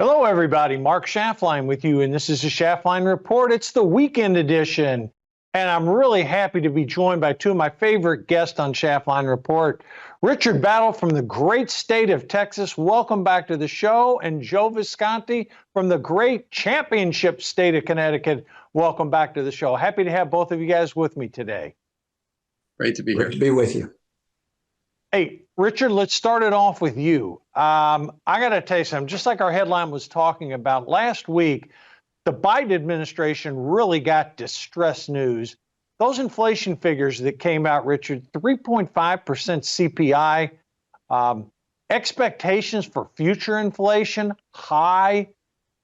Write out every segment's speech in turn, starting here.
Hello, everybody. Mark Schaftlein with you, and this is the Schaftlein Report. It's the weekend edition, and I'm really happy to be joined by two of my favorite guests on Schaftlein Report. Richard Battle from the great state of Texas, welcome back to the show, and Joe Visconti from the great championship state of Connecticut, welcome back to the show. Happy to have both of you guys with me today. Great to be here. Great to be with you. Hey, Richard, let's start it off with you. I got to tell you something, just like our headline was talking about last week, the Biden administration really got distress news. Those inflation figures that came out, Richard, 3.5% CPI, expectations for future inflation, high.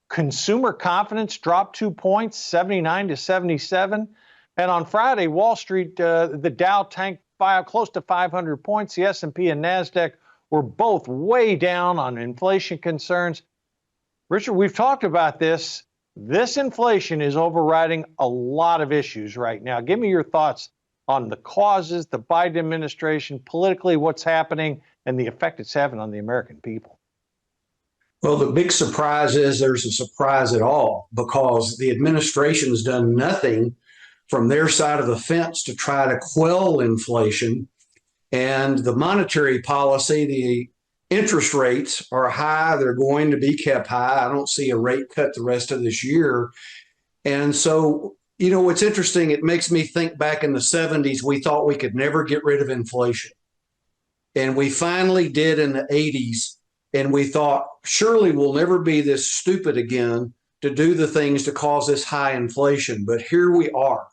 Consumer confidence dropped 2 points, 79 to 77. And on Friday, Wall Street, the Dow tanked close to 500 points. The S&P and NASDAQ were both way down on inflation concerns. Richard, we've talked about this. This inflation is overriding a lot of issues right now. Give me your thoughts on the causes, the Biden administration, politically, what's happening, and the effect it's having on the American people. Well, the big surprise is there's a surprise at all because the administration has done nothing from their side of the fence to try to quell inflation. And the monetary policy, the interest rates are high. They're going to be kept high. I don't see a rate cut the rest of this year. And so, you know, what's interesting, it makes me think back in the 70s, we thought we could never get rid of inflation. And we finally did in the 80s. And we thought, surely we'll never be this stupid again to do the things to cause this high inflation. But here we are.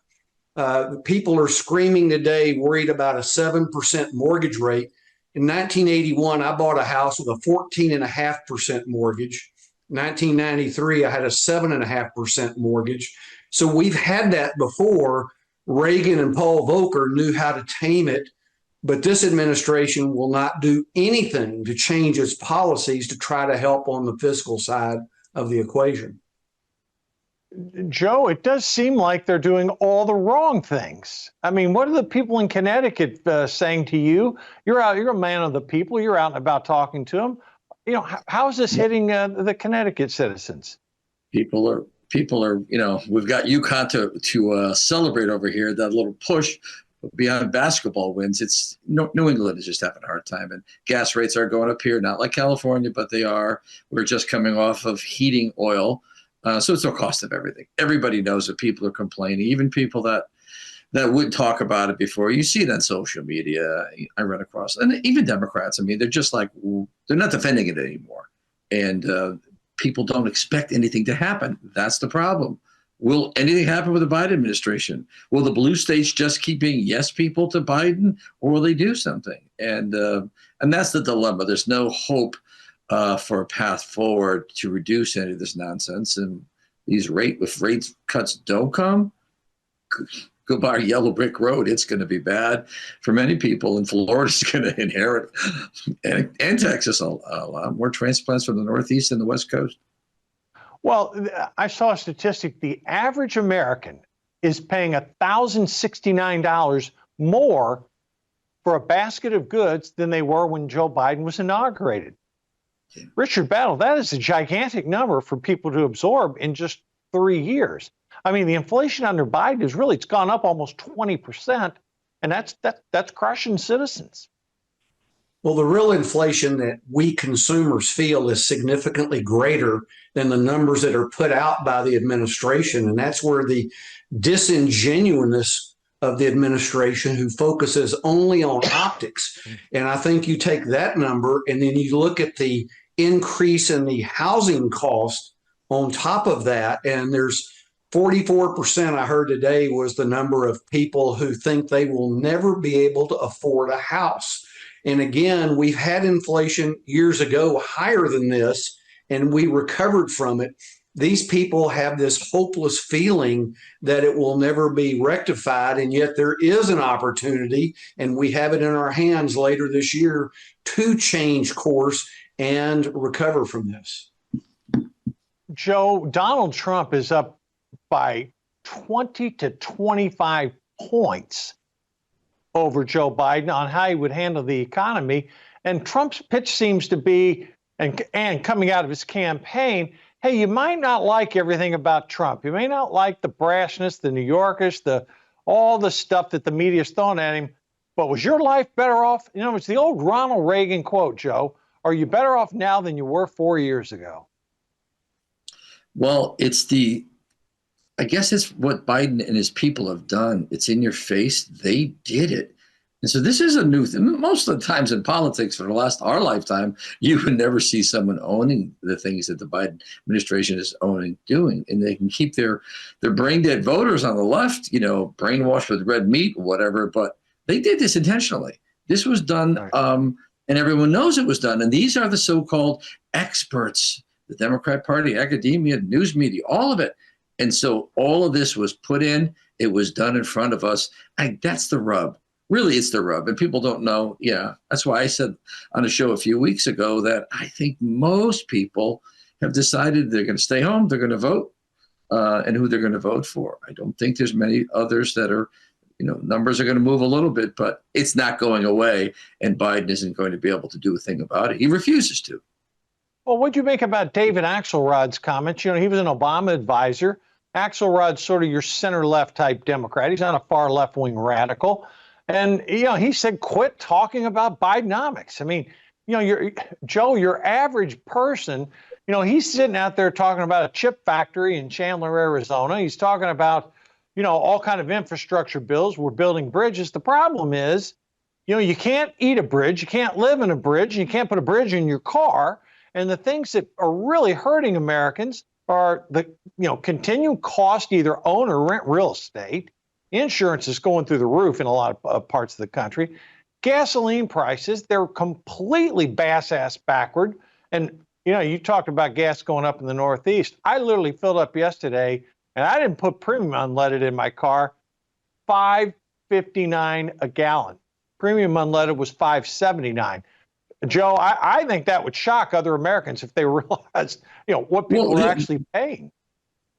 People are screaming today, worried about a 7% mortgage rate. In 1981, I bought a house with a 14.5% mortgage. 1993, I had a 7.5% mortgage. So we've had that before. Reagan and Paul Volcker knew how to tame it, but this administration will not do anything to change its policies to try to help on the fiscal side of the equation. Joe, it does seem like they're doing all the wrong things. I mean, what are the people in Connecticut saying to you? You're a man of the people. You're out and about talking to them. You know, how is this hitting the Connecticut citizens? People are, you know, we've got UConn to celebrate over here, that little push beyond basketball wins. It's New England is just having a hard time, and gas rates are going up here, not like California, but they are. We're just coming off of heating oil. So it's the cost of everything. Everybody knows that people are complaining, even people that would talk about it before. You see it on social media. I run across, and even Democrats. I mean, they're just like, they're not defending it anymore. And people don't expect anything to happen. That's the problem. Will anything happen with the Biden administration? Will the blue states just keep being yes people to Biden, or will they do something? And that's the dilemma. There's no hope for a path forward to reduce any of this nonsense. And if rate cuts don't come, go by a yellow brick road. It's going to be bad for many people, and Florida's going to inherit, and Texas, a lot more transplants from the Northeast and the West Coast. Well, I saw a statistic. The average American is paying $1,069 more for a basket of goods than they were when Joe Biden was inaugurated. Yeah. Richard Battle, that is a gigantic number for people to absorb in just 3 years. I mean, the inflation under Biden it's gone up almost 20%, and that's crushing citizens. Well, the real inflation that we consumers feel is significantly greater than the numbers that are put out by the administration. And that's where the disingenuousness of the administration, who focuses only on optics. And I think you take that number and then you look at the increase in the housing cost on top of that, and there's 44%, I heard today, was the number of people who think they will never be able to afford a house. And again, we've had inflation years ago higher than this, and we recovered from it. These people have this hopeless feeling that it will never be rectified, and yet there is an opportunity, and we have it in our hands later this year to change course and recover from this. Joe, Donald Trump is up by 20 to 25 points over Joe Biden on how he would handle the economy. And Trump's pitch seems to be and coming out of his campaign, hey, you might not like everything about Trump. You may not like the brashness, the New Yorkers, all the stuff that the media's throwing at him. But was your life better off? You know, it's the old Ronald Reagan quote, Joe. Are you better off now than you were 4 years ago? Well, I guess it's what Biden and his people have done. It's in your face. They did it. And so this is a new thing. Most of the times in politics for our lifetime, you would never see someone owning the things that the Biden administration is doing. And they can keep their brain dead voters on the left, brainwashed with red meat or whatever. But they did this intentionally. This was done, and everyone knows it was done. And these are the so-called experts, the Democrat Party, academia, news media, all of it. And so all of this was put in. It was done in front of us. That's the rub. Really, it's the rub. And people don't know. Yeah, that's why I said on a show a few weeks ago that I think most people have decided they're going to stay home, they're going to vote, and who they're going to vote for. I don't think there's many others that are, numbers are going to move a little bit, but it's not going away. And Biden isn't going to be able to do a thing about it. He refuses to. Well, what'd you make about David Axelrod's comments? He was an Obama advisor. Axelrod's sort of your center-left type Democrat. He's not a far left-wing radical. And, he said, quit talking about Bidenomics. I mean, your average person, he's sitting out there talking about a chip factory in Chandler, Arizona. He's talking about, all kind of infrastructure bills. We're building bridges. The problem is, you can't eat a bridge. You can't live in a bridge. You can't put a bridge in your car. And the things that are really hurting Americans are the, continued cost to either own or rent real estate. Insurance is going through the roof in a lot of parts of the country. Gasoline prices, they're completely bass-ass backward. And, you talked about gas going up in the Northeast. I literally filled up yesterday, and I didn't put premium unleaded in my car, $5.59 a gallon. Premium unleaded was $5.79. Joe, I think that would shock other Americans if they realized, what people are actually paying.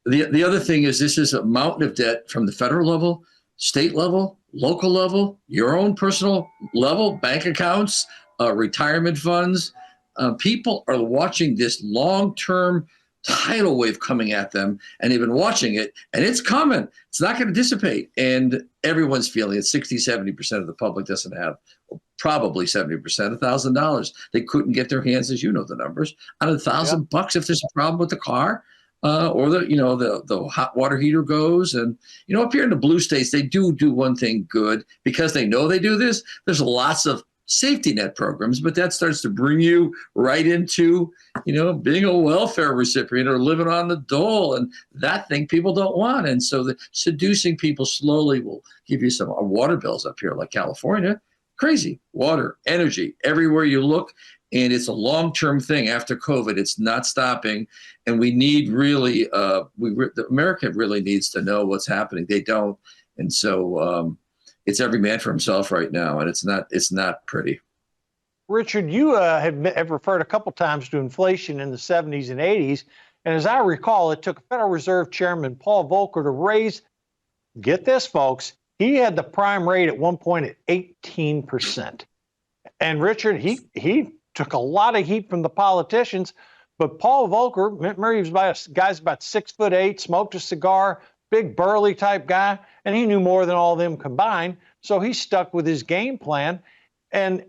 The other thing is this is a mountain of debt from the federal level, state level, local level, your own personal level, bank accounts, retirement funds. People are watching this long-term tidal wave coming at them, and they've been watching it, and it's coming. It's not going to dissipate, and everyone's feeling it. 60, 70% of the public doesn't have, probably 70%, $1,000. They couldn't get their hands, as you know the numbers, on $1,000 if there's a problem with the car. Or the hot water heater goes. And, up here in the blue states, they do one thing good because they know they do this. There's lots of safety net programs, but that starts to bring you right into, being a welfare recipient or living on the dole. And that thing people don't want. And so the seducing people slowly will give you some water bills up here like California. Crazy. Water, energy, everywhere you look. And it's a long-term thing after COVID. It's not stopping. And we need really, America really needs to know what's happening. They don't. And so it's every man for himself right now. And it's not pretty. Richard, you have referred a couple times to inflation in the 70s and 80s. And as I recall, it took Federal Reserve Chairman Paul Volcker to raise, get this, folks, he had the prime rate at one point at 18%. And Richard, he took a lot of heat from the politicians, but Paul Volcker, remember, he was guy's about 6'8", smoked a cigar, big burly type guy, and he knew more than all of them combined. So he stuck with his game plan. And,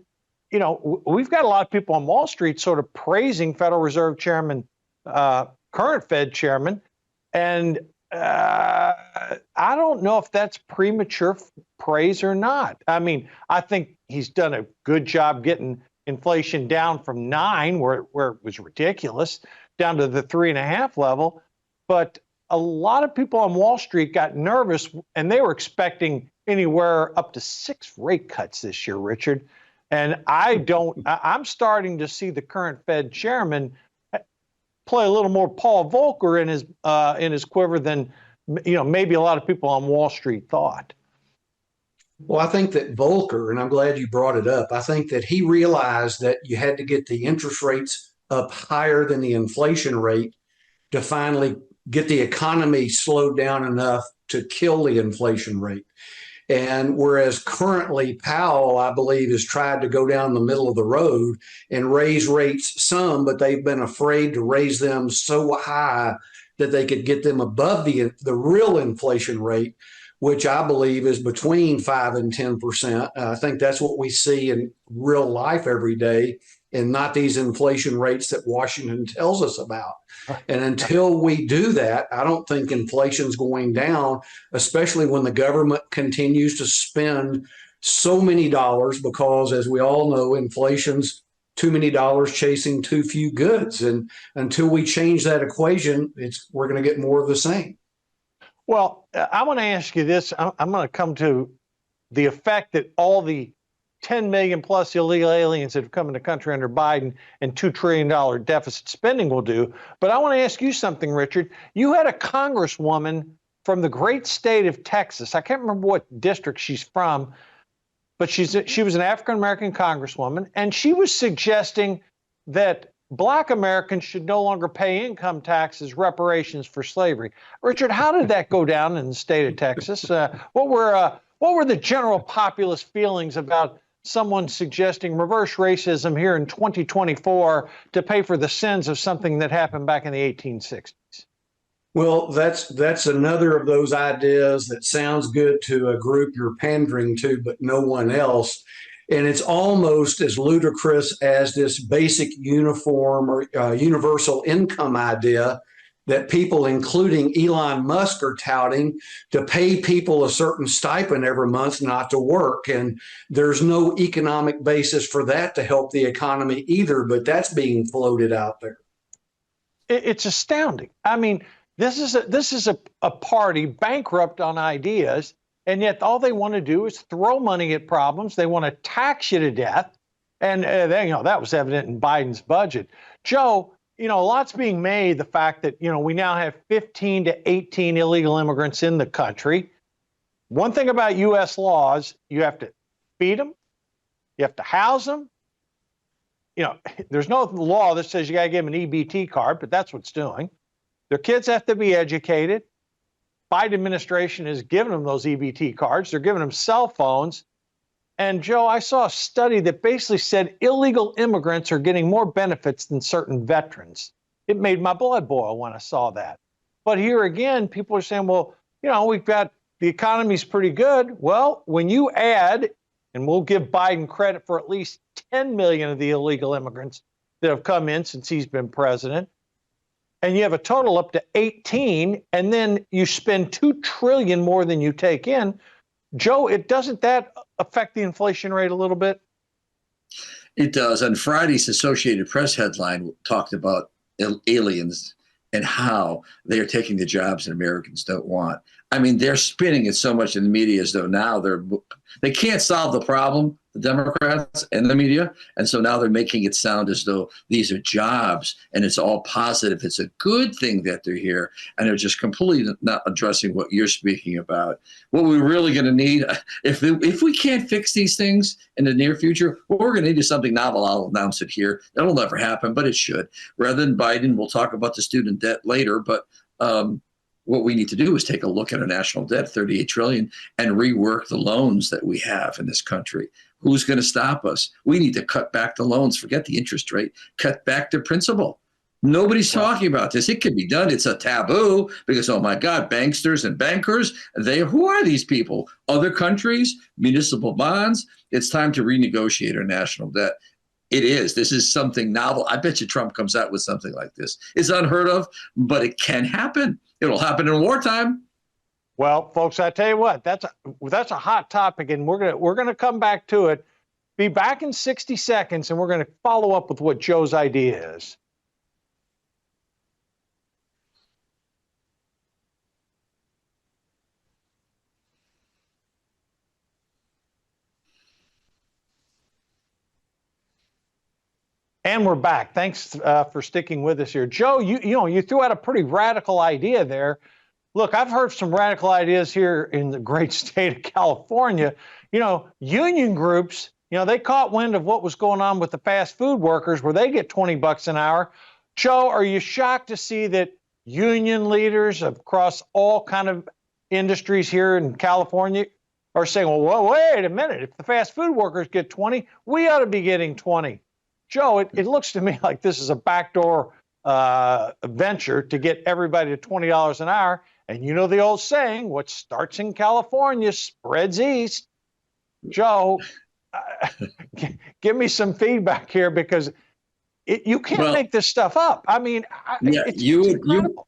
we've got a lot of people on Wall Street sort of praising Federal Reserve Chairman, current Fed chairman. And I don't know if that's premature praise or not. I mean, I think he's done a good job getting inflation down from 9, where it was ridiculous, down to the 3.5 level. But a lot of people on Wall Street got nervous, and they were expecting anywhere up to 6 rate cuts this year, Richard. And I'm starting to see the current Fed chairman play a little more Paul Volcker in his quiver than, maybe a lot of people on Wall Street thought. Well, I think that Volcker, and I'm glad you brought it up, I think that he realized that you had to get the interest rates up higher than the inflation rate to finally get the economy slowed down enough to kill the inflation rate. And whereas currently Powell, I believe, has tried to go down the middle of the road and raise rates some, but they've been afraid to raise them so high that they could get them above the real inflation rate, which I believe is between 5 and 10%. I think that's what we see in real life every day, and not these inflation rates that Washington tells us about. And until we do that, I don't think inflation's going down, especially when the government continues to spend so many dollars, because as we all know, inflation's too many dollars chasing too few goods. And until we change that equation, we're going to get more of the same. Well, I want to ask you this. I'm going to come to the effect that all the 10 million plus illegal aliens that have come in the country under Biden and $2 trillion deficit spending will do. But I want to ask you something, Richard. You had a congresswoman from the great state of Texas. I can't remember what district she's from, but she was an African-American congresswoman, and she was suggesting that Black Americans should no longer pay income taxes, reparations for slavery. Richard, how did that go down in the state of Texas? What were the general populist feelings about someone suggesting reverse racism here in 2024 to pay for the sins of something that happened back in the 1860s? Well, that's another of those ideas that sounds good to a group you're pandering to, but no one else. And it's almost as ludicrous as this basic uniform or universal income idea that people, including Elon Musk, are touting to pay people a certain stipend every month not to work. And there's no economic basis for that to help the economy either, but that's being floated out there. It's astounding. I mean, this is a party bankrupt on ideas, and yet all they want to do is throw money at problems. They want to tax you to death, and that was evident in Biden's budget. Joe, a lot's being made the fact that we now have 15 to 18 illegal immigrants in the country. One thing about U.S. laws: you have to feed them, you have to house them. There's no law that says you got to give them an EBT card, but that's what it's doing. Their kids have to be educated. Biden administration has given them those EBT cards. They're giving them cell phones. And Joe, I saw a study that basically said illegal immigrants are getting more benefits than certain veterans. It made my blood boil when I saw that. But here again, people are saying, well, we've got the economy's pretty good. Well, when you add, and we'll give Biden credit for at least 10 million of the illegal immigrants that have come in since he's been president, and you have a total up to 18, and then you spend $2 trillion more than you take in, Joe, doesn't that affect the inflation rate a little bit? It does. And Friday's Associated Press headline talked about aliens and how they're taking the jobs that Americans don't want. I mean, they're spinning it so much in the media as though now they can't solve the problem, the Democrats and the media. And so now they're making it sound as though these are jobs and it's all positive. It's a good thing that they're here. And they're just completely not addressing what you're speaking about. What we're really going to need, if we can't fix these things in the near future, what we're going to need is something novel. I'll announce it here. That'll never happen, but it should. Rather than Biden, we'll talk about the student debt later, but what we need to do is take a look at our national debt, 38 trillion, and rework the loans that we have in this country. Who's going to stop us? We need to cut back the loans, forget the interest rate, cut back the principal. Nobody's talking about this. It can be done. It's a taboo because, oh my God, banksters and bankers, who are these people? Other countries, municipal bonds. It's time to renegotiate our national debt. It is. This is something novel. I bet you Trump comes out with something like this. It's unheard of, but it can happen. It'll happen in wartime. Well, folks, I tell you what, that's a hot topic, and we're gonna come back to it. Be back in 60 seconds, and we're gonna follow up with what Joe's idea is. And we're back. Thanks for sticking with us here. Joe, you threw out a pretty radical idea there. Look, I've heard some radical ideas here in the great state of California. Union groups, they caught wind of what was going on with the fast food workers where they get $20 an hour. Joe, are you shocked to see that union leaders across all kind of industries here in California are saying, well, wait a minute. If the fast food workers get 20, we ought to be getting 20. Joe, it looks to me like this is a backdoor venture to get everybody to $20 an hour. And you know the old saying, what starts in California spreads east. Joe, give me some feedback here, because you can't make this stuff up. I mean, it's incredible.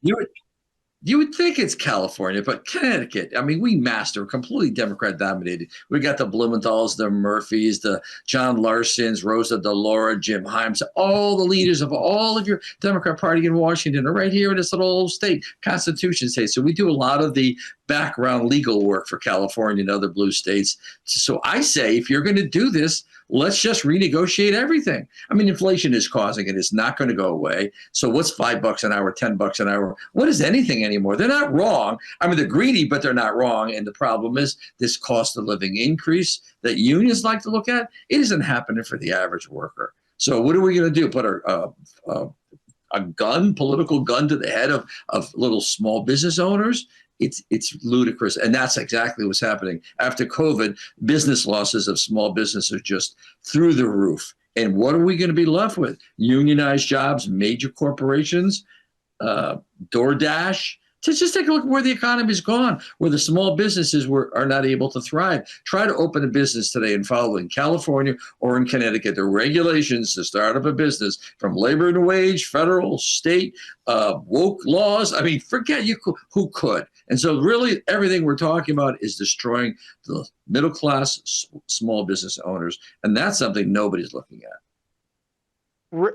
You would think it's California, but Connecticut, I mean, we master, completely Democrat dominated. We got the Blumenthal's, the Murphys, the John Larsons, Rosa DeLauro, Jim Himes, all the leaders of all of your Democrat Party in Washington are right here in this little old state, Constitution state. So we do a lot of the background legal work for California and other blue states. So I say, if you're going to do this, let's just renegotiate everything. I mean, inflation is causing it. It's not going to go away. So what's $5 an hour, $10 an hour? What is anything anymore? They're not wrong. I mean, they're greedy, but they're not wrong. And the problem is this cost of living increase that unions like to look at. It isn't happening for the average worker. So what are we going to do? Put a political gun to the head of little small business owners? It's ludicrous. And that's exactly what's happening. After COVID, business losses of small business are just through the roof. And what are we going to be left with? Unionized jobs, major corporations, DoorDash. Just take a look at where the economy's gone, where the small businesses are not able to thrive. Try to open a business today and follow in California or in Connecticut the regulations to start up a business, from labor and wage, federal, state, woke laws. I mean, forget who could. And so really everything we're talking about is destroying the middle class small business owners. And that's something nobody's looking at.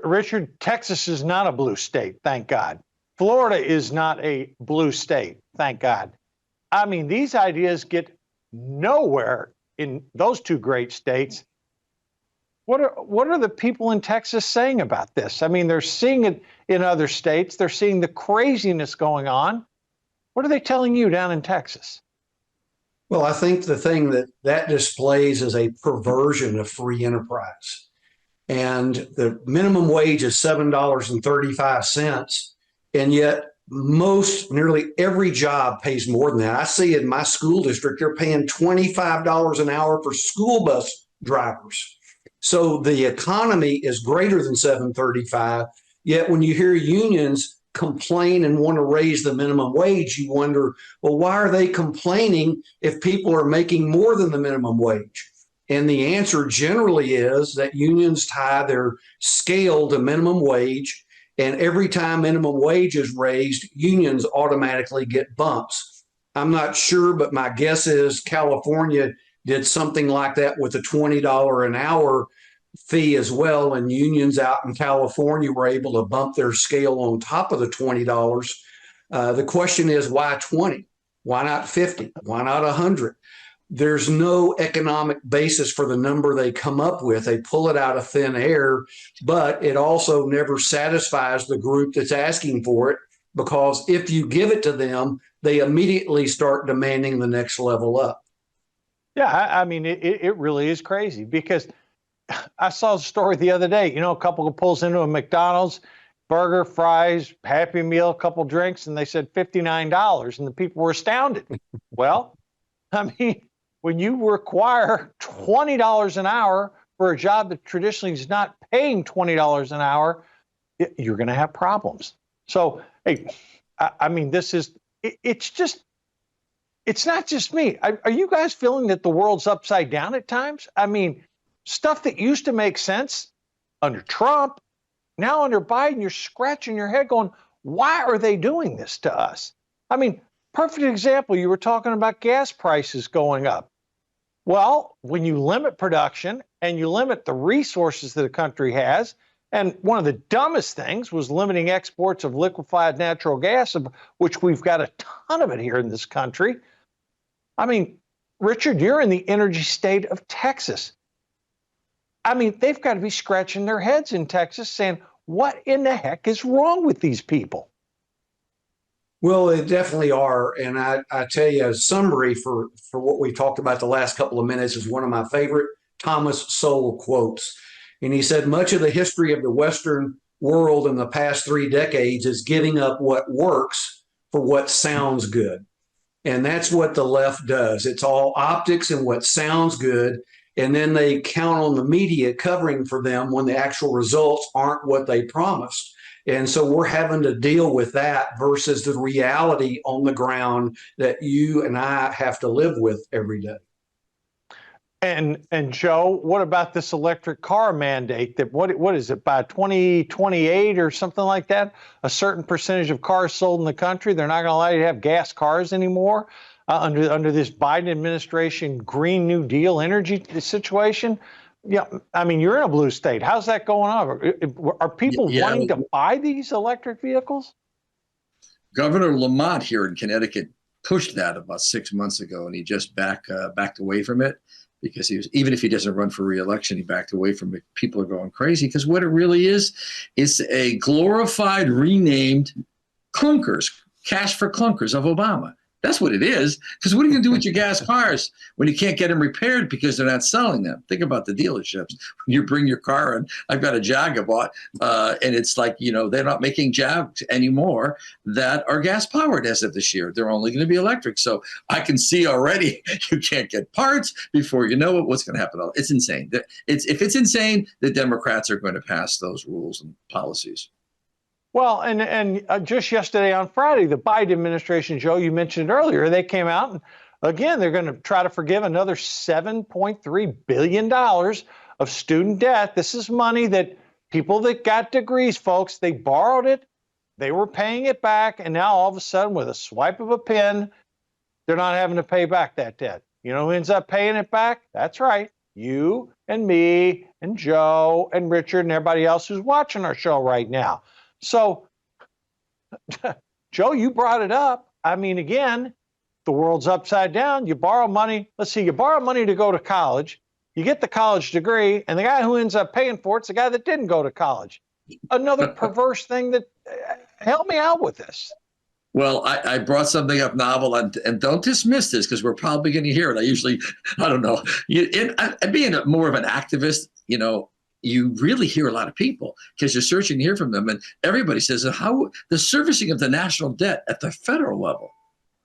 Richard, Texas is not a blue state, thank God. Florida is not a blue state, thank God. I mean, these ideas get nowhere in those two great states. What are the people in Texas saying about this? I mean, they're seeing it in other states. They're seeing the craziness going on. What are they telling you down in Texas? Well, I think the thing that displays is a perversion of free enterprise. And the minimum wage is $7.35. And yet nearly every job pays more than that. I see in my school district, they're paying $25 an hour for school bus drivers. So the economy is greater than $7.35. Yet when you hear unions complain and want to raise the minimum wage, you wonder, well, why are they complaining if people are making more than the minimum wage? And the answer generally is that unions tie their scale to minimum wage. And every time minimum wage is raised, unions automatically get bumps. I'm not sure, but my guess is California did something like that with a $20 an hour fee as well. And unions out in California were able to bump their scale on top of the $20. The question is, why 20? Why not 50? Why not 100? There's no economic basis for the number they come up with. They pull it out of thin air, but it also never satisfies the group that's asking for it, because if you give it to them, they immediately start demanding the next level up. Yeah, I mean, it really is crazy, because I saw a story the other day. You know, a couple pulls into a McDonald's, burger, fries, Happy Meal, a couple drinks, and they said $59, and the people were astounded. Well, I mean, when you require $20 an hour for a job that traditionally is not paying $20 an hour, you're going to have problems. So, hey, I mean, it's not just me. Are you guys feeling that the world's upside down at times? I mean, stuff that used to make sense under Trump, now under Biden, you're scratching your head going, why are they doing this to us? I mean, perfect example, you were talking about gas prices going up. Well, when you limit production and you limit the resources that a country has, and one of the dumbest things was limiting exports of liquefied natural gas, of which we've got a ton of it here in this country. I mean, Richard, you're in the energy state of Texas. I mean, they've got to be scratching their heads in Texas saying, what in the heck is wrong with these people? Well, they definitely are. And I tell you, a summary for what we talked about the last couple of minutes is one of my favorite Thomas Sowell quotes. And he said, much of the history of the Western world in the past 3 decades is giving up what works for what sounds good. And that's what the left does. It's all optics and what sounds good. And then they count on the media covering for them when the actual results aren't what they promised. And so we're having to deal with that versus the reality on the ground that you and I have to live with every day. And Joe, what about this electric car mandate that what is it, by 2028 or something like that? A certain percentage of cars sold in the country, they're not going to allow you to have gas cars anymore under this Biden administration Green New Deal energy situation. Yeah, I mean, you're in a blue state. How's that going on? Are people wanting to buy these electric vehicles? Governor Lamont here in Connecticut pushed that about 6 months ago, and he just backed away from it. Because even if he doesn't run for re-election, he backed away from it. People are going crazy because what it really is a glorified, renamed clunkers, cash for clunkers of Obama. That's what it is. Because what are you going to do with your gas cars when you can't get them repaired because they're not selling them? Think about the dealerships. When you bring your car in, I've got a Jag I bought, and it's like, they're not making Jags anymore that are gas powered as of this year. They're only going to be electric. So I can see already you can't get parts before you know it. What's going to happen? It's insane. If it's insane, the Democrats are going to pass those rules and policies. Well, and just yesterday on Friday, the Biden administration, Joe, you mentioned earlier, they came out and again, they're going to try to forgive another $7.3 billion of student debt. This is money that people that got degrees, folks, they borrowed it, they were paying it back, and now all of a sudden, with a swipe of a pen, they're not having to pay back that debt. You know who ends up paying it back? That's right, you and me and Joe and Richard and everybody else who's watching our show right now. So, Joe, you brought it up. I mean, again, the world's upside down. You borrow money. Let's see, you borrow money to go to college. You get the college degree, and the guy who ends up paying for it's the guy that didn't go to college. Another perverse thing that, help me out with this. Well, I brought something up novel, and don't dismiss this because we're probably going to hear it. I don't know. Being more of an activist, you really hear a lot of people because you're searching to hear from them. And everybody says how the servicing of the national debt at the federal level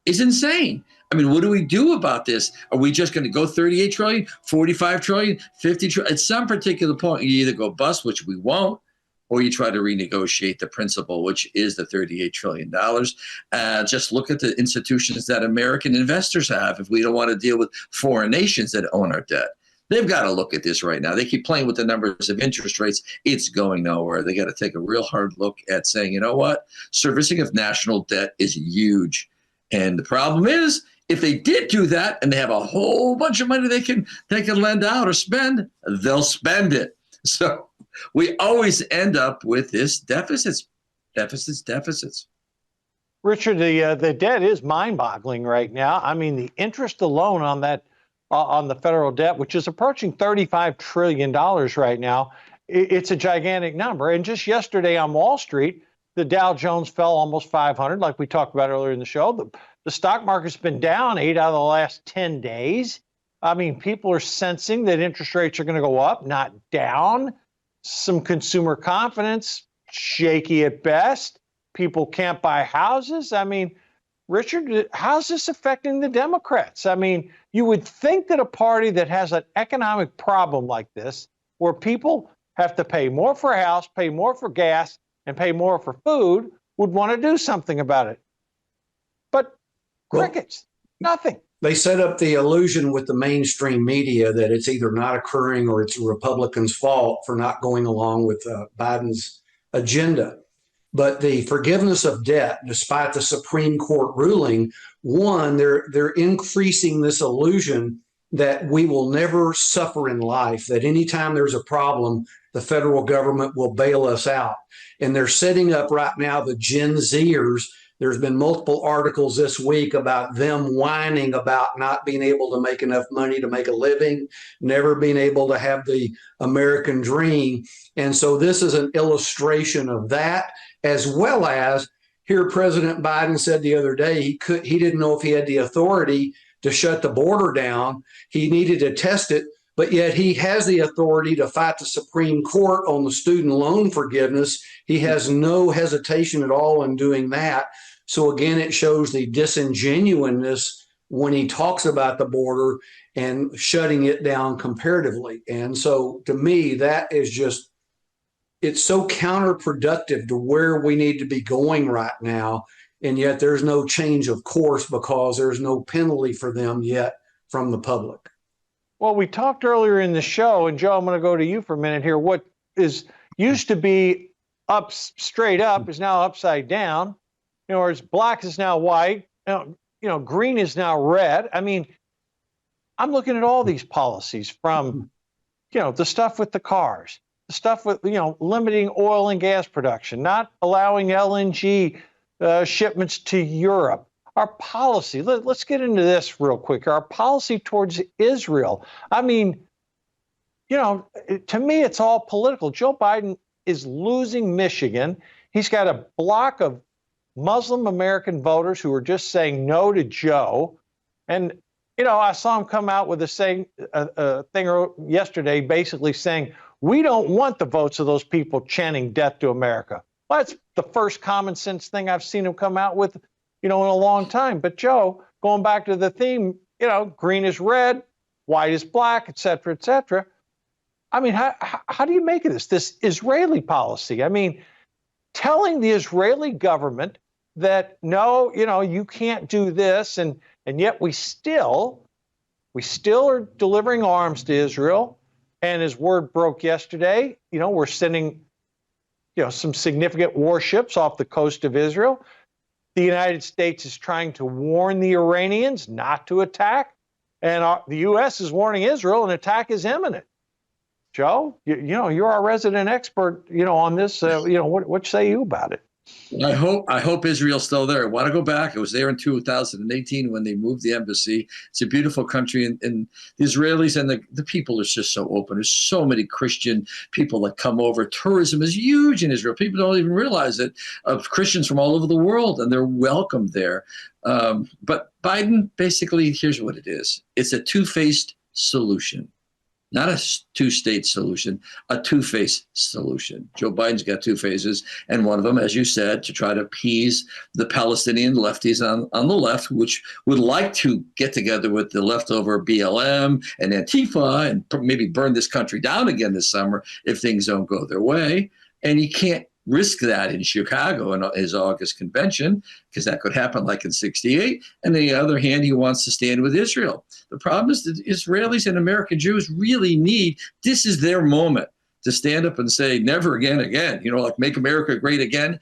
is insane. I mean, what do we do about this? Are we just going to go 38 trillion, 45 trillion, 50 trillion? At some particular point, you either go bust, which we won't, or you try to renegotiate the principal, which is the $38 trillion. Just look at the institutions that American investors have if we don't want to deal with foreign nations that own our debt. They've got to look at this right now. They keep playing with the numbers of interest rates. It's going nowhere. They got to take a real hard look at saying, you know what? Servicing of national debt is huge. And the problem is, if they did do that and they have a whole bunch of money they can lend out or spend, they'll spend it. So we always end up with this deficits. Richard, the debt is mind-boggling right now. I mean, the interest alone on that on the federal debt, which is approaching $35 trillion right now, it's a gigantic number. And just yesterday on Wall Street, the Dow Jones fell almost 500, like we talked about earlier in the show. The stock market's been down 8 out of the last 10 days. I mean, people are sensing that interest rates are going to go up, not down. Some consumer confidence, shaky at best. People can't buy houses. I mean, Richard, how's this affecting the Democrats? I mean, you would think that a party that has an economic problem like this, where people have to pay more for a house, pay more for gas, and pay more for food, would want to do something about it. But crickets, nothing. They set up the illusion with the mainstream media that it's either not occurring or it's a Republicans' fault for not going along with Biden's agenda. But the forgiveness of debt, despite the Supreme Court ruling, one, they're increasing this illusion that we will never suffer in life, that anytime there's a problem, the federal government will bail us out. And they're setting up right now the Gen Zers. There's been multiple articles this week about them whining about not being able to make enough money to make a living, never being able to have the American dream. And so this is an illustration of that, as well as here President Biden said the other day he didn't know if he had the authority to shut the border down. He needed to test it but yet he has the authority to fight the Supreme Court on the student loan forgiveness. He has no hesitation at all in doing that. So again, it shows the disingenuousness when he talks about the border and shutting it down comparatively. And so to me, that is just, it's so counterproductive to where we need to be going right now. And yet there's no change of course because there's no penalty for them yet from the public. Well, we talked earlier in the show, and Joe, I'm going to go to you for a minute here. What is used to be up straight up is now upside down. You know, whereas black is now white. Green is now red. I mean, I'm looking at all these policies from, the stuff with the cars, the stuff with, limiting oil and gas production, not allowing LNG shipments to Europe. Our policy, let's get into this real quick. Our policy towards Israel. I mean, to me, it's all political. Joe Biden is losing Michigan. He's got a block of Muslim American voters who are just saying no to Joe. And, I saw him come out with a thing yesterday basically saying, we don't want the votes of those people chanting death to America. Well, that's the first common sense thing I've seen him come out with, in a long time. But Joe, going back to the theme, green is red, white is black, et cetera, et cetera. I mean, how do you make of this Israeli policy? I mean, telling the Israeli government that, no, you can't do this. And yet we still are delivering arms to Israel. And as word broke yesterday, we're sending, some significant warships off the coast of Israel. The United States is trying to warn the Iranians not to attack. And the U.S. is warning Israel an attack is imminent. Joe, you're our resident expert, on this. What say you about it? I hope Israel's still there. I want to go back. I was there in 2018 when they moved the embassy. It's a beautiful country, and the Israelis and the people are just so open. There's so many Christian people that come over. Tourism is huge in Israel. People don't even realize it, of Christians from all over the world, and they're welcomed there. But Biden, basically, here's what it is. It's a two-faced solution. Not a two-state solution, a two-face solution. Joe Biden's got two phases, and one of them, as you said, to try to appease the Palestinian lefties on the left, which would like to get together with the leftover BLM and Antifa and maybe burn this country down again this summer if things don't go their way. And he can't risk that in Chicago in his August convention, because that could happen like in '68. And on the other hand, he wants to stand with Israel. The problem is that Israelis and American Jews really need, this is their moment to stand up and say, never again, like make America great again.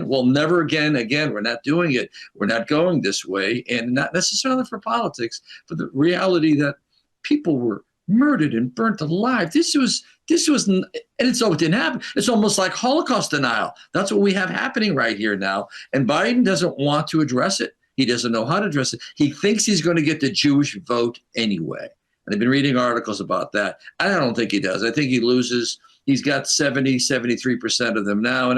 Well, never again. We're not doing it. We're not going this way. And not necessarily for politics, but the reality that people were murdered and burnt alive. This was, and it's so it didn't happen. It's almost like Holocaust denial. That's what we have happening right here now. And Biden doesn't want to address it. He doesn't know how to address it. He thinks he's going to get the Jewish vote anyway. And I've been reading articles about that. I don't think he does. I think he loses. He's got 73% of them now in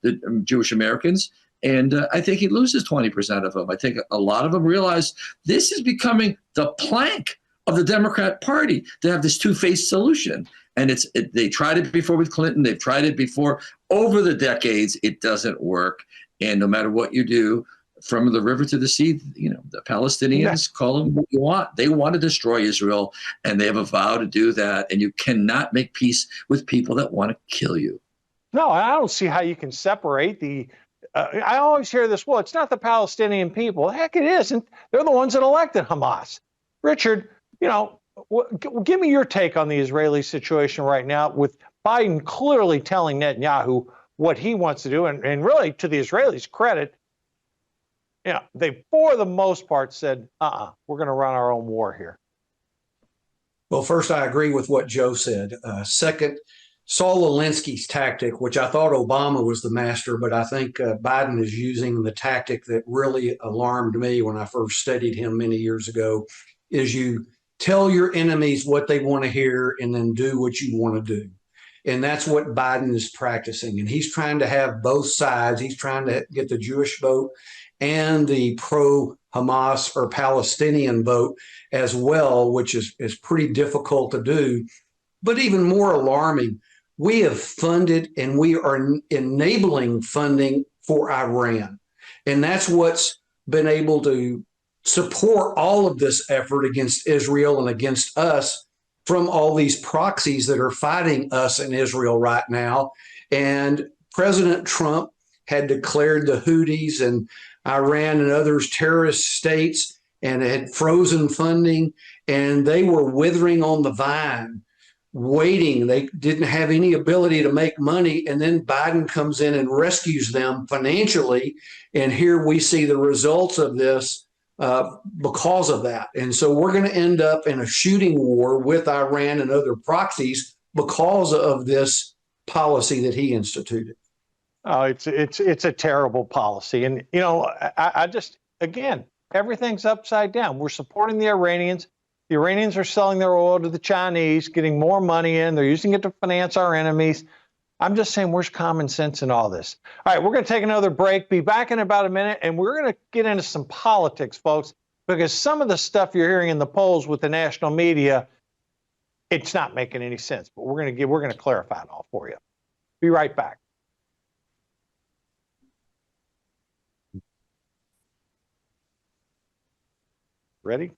the Jewish Americans. And I think he loses 20% of them. I think a lot of them realize this is becoming the plank of the Democrat Party to have this two-faced solution. And they tried it before with Clinton. They've tried it before over the decades. It doesn't work. And no matter what you do, from the river to the sea, the Palestinians call them what you want. They want to destroy Israel, and they have a vow to do that. And you cannot make peace with people that want to kill you. No, I don't see how you can separate the I always hear this, well, it's not the Palestinian people. Heck, it isn't. They're the ones that elected Hamas. Richard, give me your take on the Israeli situation right now, with Biden clearly telling Netanyahu what he wants to do. And really, to the Israelis' credit, they, for the most part, said, we're going to run our own war here. Well, first, I agree with what Joe said. Second, Saul Alinsky's tactic, which I thought Obama was the master, but I think Biden is using the tactic that really alarmed me when I first studied him many years ago, is you tell your enemies what they want to hear and then do what you want to do. And that's what Biden is practicing. And he's trying to have both sides. He's trying to get the Jewish vote and the pro-Hamas or Palestinian vote as well, which is pretty difficult to do. But even more alarming, we have funded and we are enabling funding for Iran. And that's what's been able to support all of this effort against Israel and against us from all these proxies that are fighting us in Israel right now. And President Trump had declared the Houthis and Iran and others terrorist states and had frozen funding, and they were withering on the vine, waiting. They didn't have any ability to make money. And then Biden comes in and rescues them financially. And here we see the results of this because of that. And so we're going to end up in a shooting war with Iran and other proxies because of this policy that he instituted. Oh, it's a terrible policy. And, you know, I just, again, everything's upside down. We're supporting the Iranians. The Iranians are selling their oil to the Chinese, getting more money in. They're using it to finance our enemies. I'm just saying, where's common sense in all this? All right, we're going to take another break, be back in about a minute, and we're going to get into some politics, folks, because some of the stuff you're hearing in the polls with the national media, it's not making any sense. But we're going to clarify it all for you. Be right back. Ready?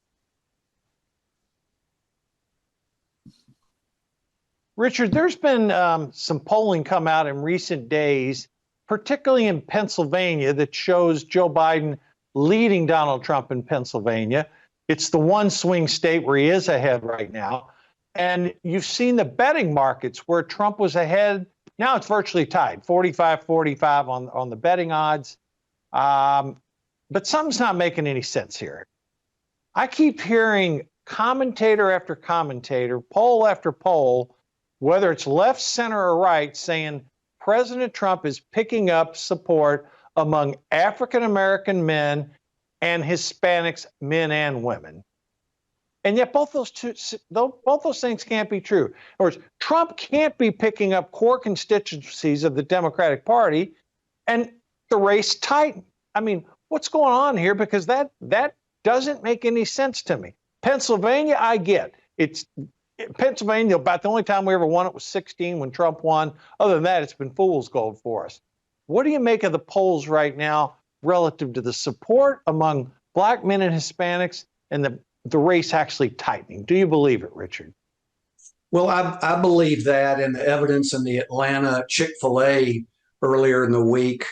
Richard, there's been some polling come out in recent days, particularly in Pennsylvania, that shows Joe Biden leading Donald Trump in Pennsylvania. It's the one swing state where he is ahead right now. And you've seen the betting markets where Trump was ahead. Now it's virtually tied, 45-45 on the betting odds. But something's not making any sense here. I keep hearing commentator after commentator, poll after poll, whether it's left, center, or right, saying President Trump is picking up support among African-American men and Hispanics, men and women. And yet both those things can't be true. In other words, Trump can't be picking up core constituencies of the Democratic Party and the race tighten. I mean, what's going on here? Because that doesn't make any sense to me. Pennsylvania, I get. Pennsylvania, about the only time we ever won it was 16 when Trump won. Other than that, it's been fool's gold for us. What do you make of the polls right now relative to the support among black men and Hispanics and the race actually tightening? Do you believe it, Richard? Well, I believe that, and the evidence in the Atlanta Chick-fil-A earlier in the week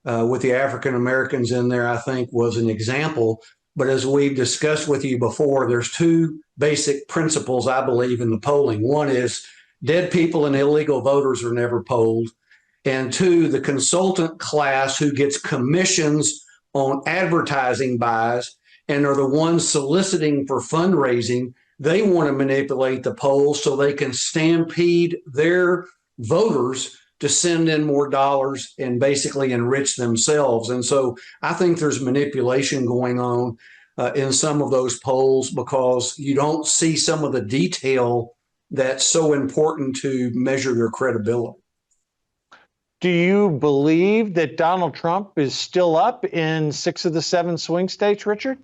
with the African Americans in there, I think, was an example. But as we've discussed with you before, there's two basic principles, I believe, in the polling. One is dead people and illegal voters are never polled. And two, the consultant class who gets commissions on advertising buys and are the ones soliciting for fundraising, they want to manipulate the polls so they can stampede their voters to send in more dollars and basically enrich themselves. And so I think there's manipulation going on in some of those polls because you don't see some of the detail that's so important to measure your credibility. Do you believe that Donald Trump is still up in 6 of the 7 swing states, Richard?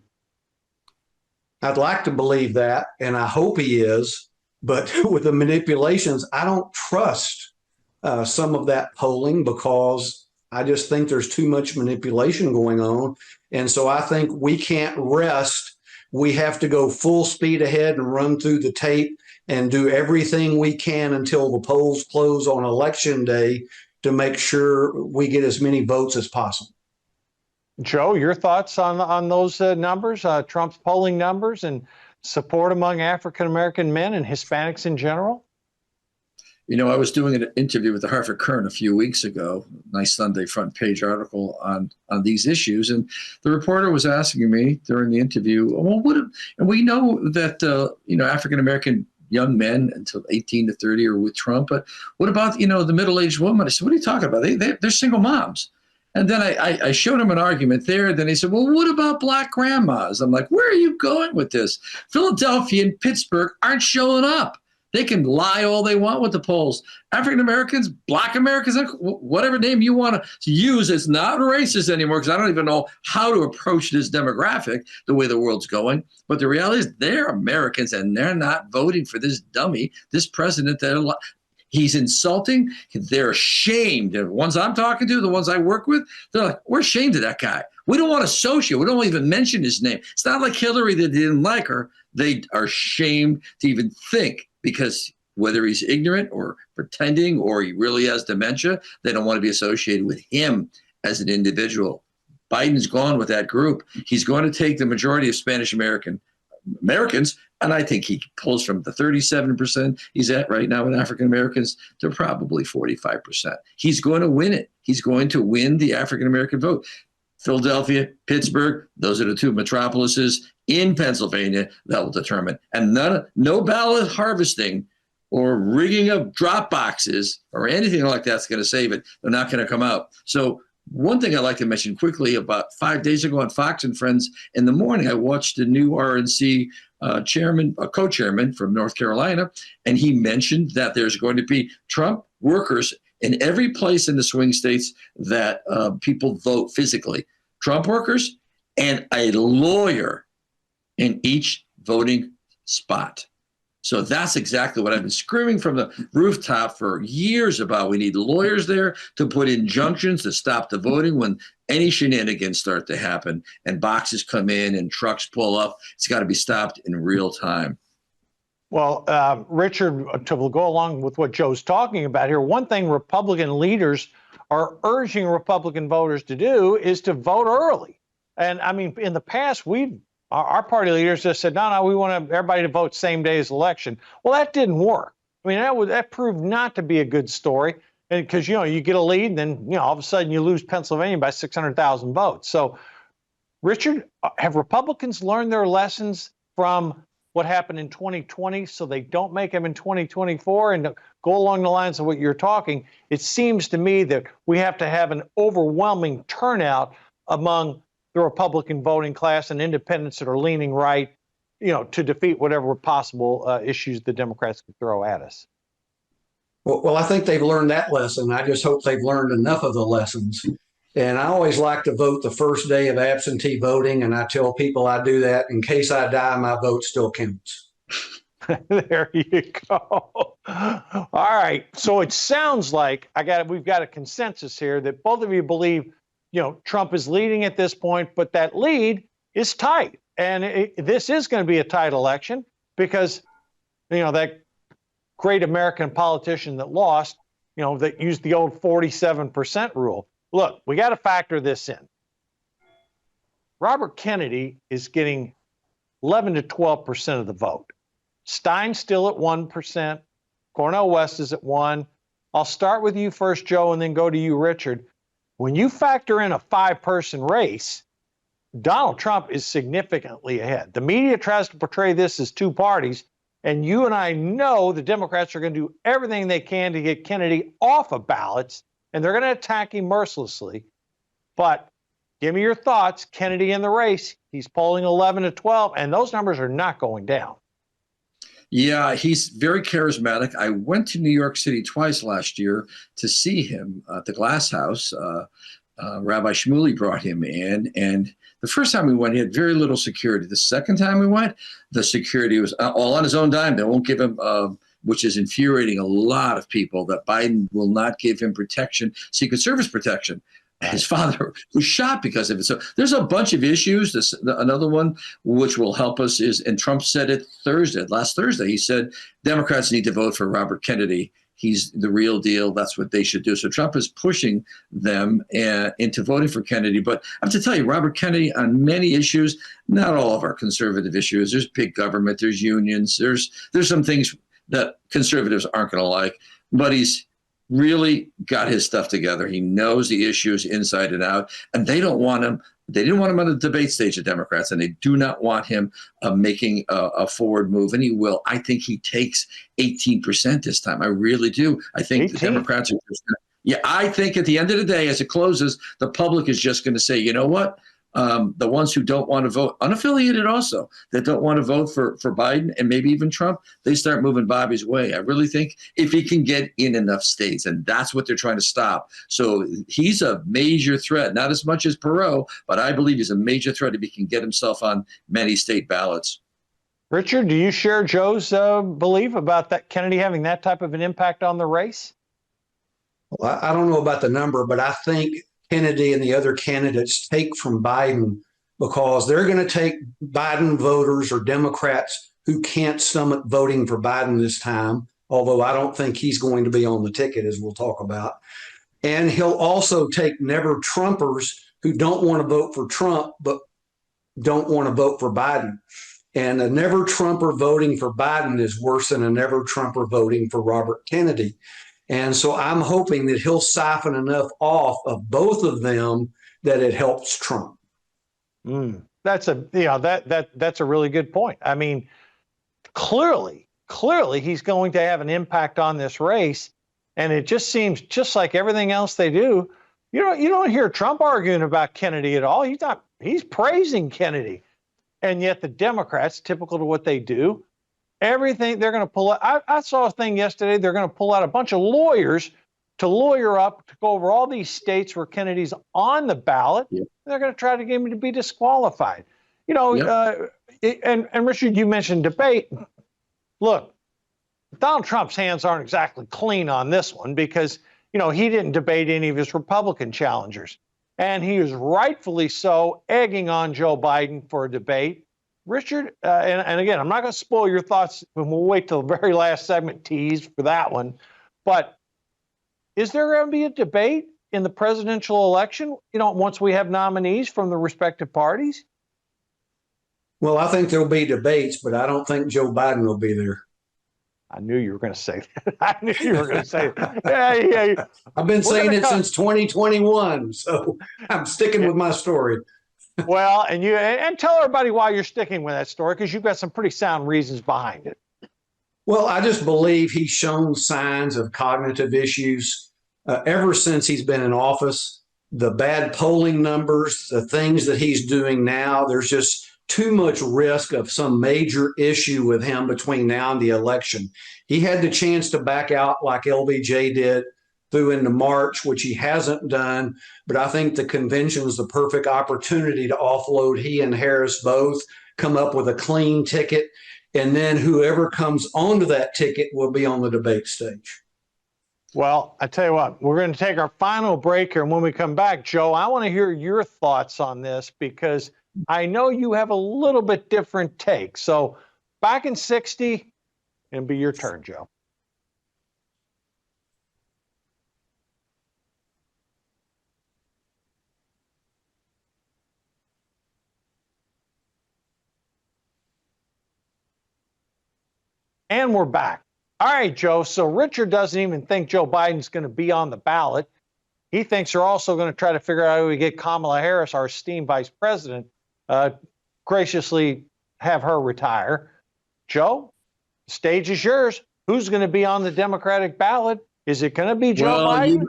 I'd like to believe that, and I hope he is. But with the manipulations, I don't trust some of that polling because I just think there's too much manipulation going on. And so I think we can't rest. We have to go full speed ahead and run through the tape and do everything we can until the polls close on election day to make sure we get as many votes as possible. Joe, your thoughts on those numbers, Trump's polling numbers and support among African-American men and Hispanics in general? You know, I was doing an interview with the Hartford Courant a few weeks ago, nice Sunday front page article on these issues. And the reporter was asking me during the interview, well, and we know that, African-American young men until 18 to 30 are with Trump, but what about, the middle-aged woman? I said, what are you talking about? They're single moms. And then I showed him an argument there. Then he said, well, what about black grandmas? I'm like, where are you going with this? Philadelphia and Pittsburgh aren't showing up. They can lie all they want with the polls. African Americans, Black Americans, whatever name you want to use, it's not racist anymore, because I don't even know how to approach this demographic the way the world's going. But the reality is they're Americans, and they're not voting for this dummy, this president that he's insulting. They're ashamed. The ones I'm talking to, the ones I work with, they're like, we're ashamed of that guy. We don't want to associate. We don't even mention his name. It's not like Hillary that didn't like her. They are ashamed to even think, because whether he's ignorant or pretending or he really has dementia, they don't want to be associated with him as an individual. Biden's gone with that group. He's going to take the majority of Spanish Americans, and I think he pulls from the 37% he's at right now with African Americans to probably 45%. He's going to win it. He's going to win the African American vote. Philadelphia, Pittsburgh, those are the two metropolises in Pennsylvania that will determine. And no ballot harvesting or rigging of drop boxes or anything like that's going to save it. They're not going to come out. So one thing I'd like to mention quickly, about 5 days ago on Fox and Friends in the morning, I watched the new RNC co-chairman from North Carolina, and he mentioned that there's going to be Trump workers in every place in the swing states that people vote physically. Trump workers and a lawyer in each voting spot. So that's exactly what I've been screaming from the rooftop for years about. We need lawyers there to put injunctions to stop the voting when any shenanigans start to happen and boxes come in and trucks pull up. It's got to be stopped in real time. Well, Richard, to go along with what Joe's talking about here, one thing Republican leaders are urging Republican voters to do is to vote early. And I mean, in the past, our party leaders just said, no, we want everybody to vote same day as election. Well, that didn't work. I mean, that proved not to be a good story, because, you get a lead, and then, all of a sudden you lose Pennsylvania by 600,000 votes. So, Richard, have Republicans learned their lessons from what happened in 2020 so they don't make them in 2024? And to go along the lines of what you're talking, it seems to me that we have to have an overwhelming turnout among the Republican voting class and independents that are leaning right, to defeat whatever possible issues the Democrats could throw at us. Well, I think they've learned that lesson. I just hope they've learned enough of the lessons. And I always like to vote the first day of absentee voting, and I tell people I do that in case I die, my vote still counts. There you go. All right. So it sounds like we've got a consensus here that both of you believe, Trump is leading at this point, but that lead is tight. And this is going to be a tight election because, that great American politician that lost, that used the old 47% rule. Look, we got to factor this in. Robert Kennedy is getting 11 to 12% of the vote. Stein's still at 1%. Cornel West is at 1%. I'll start with you first, Joe, and then go to you, Richard. When you factor in a 5-person race, Donald Trump is significantly ahead. The media tries to portray this as two parties, and you and I know the Democrats are going to do everything they can to get Kennedy off of ballots, and they're going to attack him mercilessly. But give me your thoughts. Kennedy in the race, he's polling 11 to 12, and those numbers are not going down. Yeah, he's very charismatic. I went to New York City twice last year to see him at the Glass House. Rabbi Shmuley brought him in, and the first time we went, he had very little security. The second time we went, the security was all on his own dime. They won't give him, which is infuriating a lot of people, that Biden will not give him protection, Secret Service protection. His father was shot because of it. So there's a bunch of issues. Another one which will help us is, and Trump said it last Thursday, he said Democrats need to vote for Robert Kennedy. He's the real deal. That's what they should do. So Trump is pushing them into voting for Kennedy. But I have to tell you, Robert Kennedy on many issues, not all of our conservative issues. There's big government, there's unions, there's some things that conservatives aren't going to like, but he's really got his stuff together. He knows the issues inside and out, and they don't want him. They didn't want him on the debate stage of Democrats, and they do not want him making a forward move, and he will. I think he takes 18% this time. I really do. I think 18. The Democrats are just I think at the end of the day, as it closes, the public is just going to say, you know what? the ones who don't want to vote, unaffiliated also, that don't want to vote for Biden and maybe even Trump, they start moving Bobby's way. I really think if he can get in enough states, and that's what they're trying to stop. So he's a major threat, not as much as Perot, but I believe he's a major threat if he can get himself on many state ballots. Richard, do you share Joe's belief about that Kennedy having that type of an impact on the race? Well, I don't know about the number, but I think Kennedy and the other candidates take from Biden because they're going to take Biden voters or Democrats who can't stomach voting for Biden this time, although I don't think he's going to be on the ticket, as we'll talk about. And he'll also take never Trumpers who don't want to vote for Trump, but don't want to vote for Biden. And a never Trumper voting for Biden is worse than a never Trumper voting for Robert Kennedy. And so I'm hoping that he'll siphon enough off of both of them that it helps Trump. That's a really good point. I mean, clearly he's going to have an impact on this race. And it just seems just like everything else they do. You don't hear Trump arguing about Kennedy at all. He's praising Kennedy. And yet the Democrats, typical to what they do, everything they're going to pull out. I saw a thing yesterday. They're going to pull out a bunch of lawyers to lawyer up to go over all these states where Kennedy's on the ballot. Yep. They're going to try to get him to be disqualified. Yep. And Richard, you mentioned debate. Look, Donald Trump's hands aren't exactly clean on this one because, he didn't debate any of his Republican challengers. And he is rightfully so egging on Joe Biden for a debate. Richard, and again, I'm not going to spoil your thoughts, and we'll wait till the very last segment tease for that one. But is there going to be a debate in the presidential election, once we have nominees from the respective parties? Well, I think there'll be debates, but I don't think Joe Biden will be there. I knew you were going to say that. I knew you were going to say that. Yeah. I've been saying it since 2021, so I'm sticking with my story. Well, and tell everybody why you're sticking with that story, because you've got some pretty sound reasons behind it. Well, I just believe he's shown signs of cognitive issues ever since he's been in office. The bad polling numbers, the things that he's doing now, there's just too much risk of some major issue with him between now and the election. He had the chance to back out like LBJ did through into March, which he hasn't done. But I think the convention is the perfect opportunity to offload he and Harris both, come up with a clean ticket, and then whoever comes onto that ticket will be on the debate stage. Well, I tell you what, we're going to take our final break here. And when we come back, Joe, I want to hear your thoughts on this because I know you have a little bit different take. So back in 60, it'll be your turn, Joe. And we're back. All right, Joe. So Richard doesn't even think Joe Biden's going to be on the ballot. He thinks they're also going to try to figure out how we get Kamala Harris, our esteemed vice president, graciously have her retire. Joe, the stage is yours. Who's going to be on the Democratic ballot? Is it going to be Joe Biden?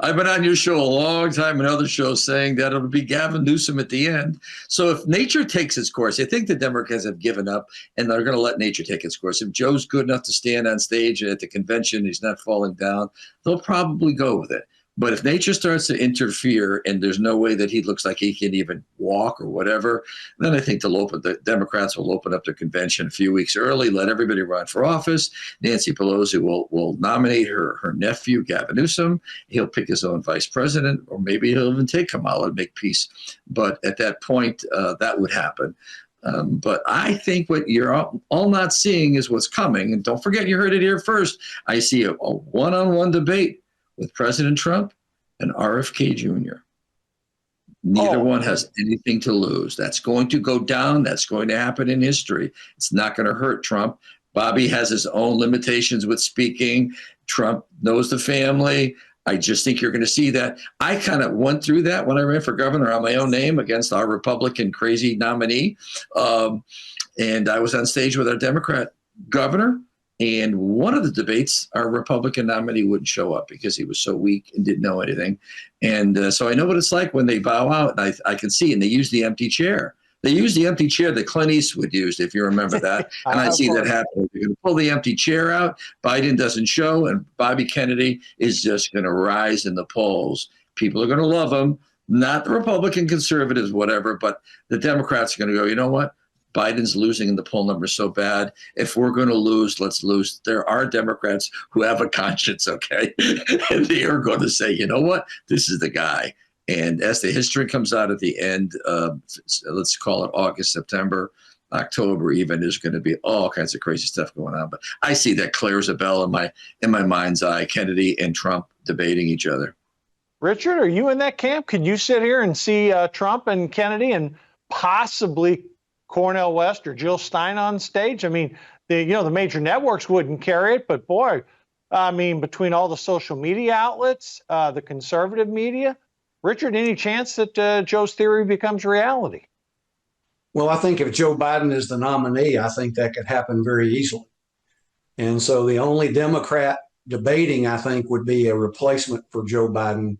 I've been on your show a long time and other shows saying that it'll be Gavin Newsom at the end. So if nature takes its course, I think the Democrats have given up and they're going to let nature take its course. If Joe's good enough to stand on stage at the convention, he's not falling down, they'll probably go with it. But if nature starts to interfere and there's no way that he looks like he can even walk or whatever, then I think the Democrats will open up their convention a few weeks early, let everybody run for office. Nancy Pelosi will nominate her nephew, Gavin Newsom. He'll pick his own vice president, or maybe he'll even take Kamala and make peace. But at that point, that would happen. But I think what you're all not seeing is what's coming. And don't forget, you heard it here first. I see a one-on-one debate with President Trump and RFK Jr. Neither one has anything to lose. That's going to go down. That's going to happen in history. It's not going to hurt Trump. Bobby has his own limitations with speaking. Trump knows the family. I just think you're going to see that. I kind of went through that when I ran for governor on my own name against our Republican crazy nominee. And I was on stage with our Democrat governor. And one of the debates, our Republican nominee wouldn't show up because he was so weak and didn't know anything. And so I know what it's like when they bow out. And I can see, and they use the empty chair. They use the empty chair that Clint Eastwood used, if you remember that. And I see that happen. They're going to pull the empty chair out. Biden doesn't show, and Bobby Kennedy is just going to rise in the polls. People are going to love him, not the Republican conservatives, whatever, but the Democrats are going to go, you know what? Biden's losing and the poll numbers so bad. If we're going to lose, let's lose. There are Democrats who have a conscience, okay? And they are going to say, you know what? This is the guy. And as the history comes out at the end, let's call it August, September, October even, there's going to be all kinds of crazy stuff going on. But I see that clear as a bell in my mind's eye, Kennedy and Trump debating each other. Richard, are you in that camp? Can you sit here and see Trump and Kennedy and possibly Cornel West or Jill Stein on stage? I mean, the major networks wouldn't carry it, but boy, I mean, between all the social media outlets, the conservative media, Richard, any chance that Joe's theory becomes reality? Well, I think if Joe Biden is the nominee, I think that could happen very easily. And so the only Democrat debating, I think, would be a replacement for Joe Biden.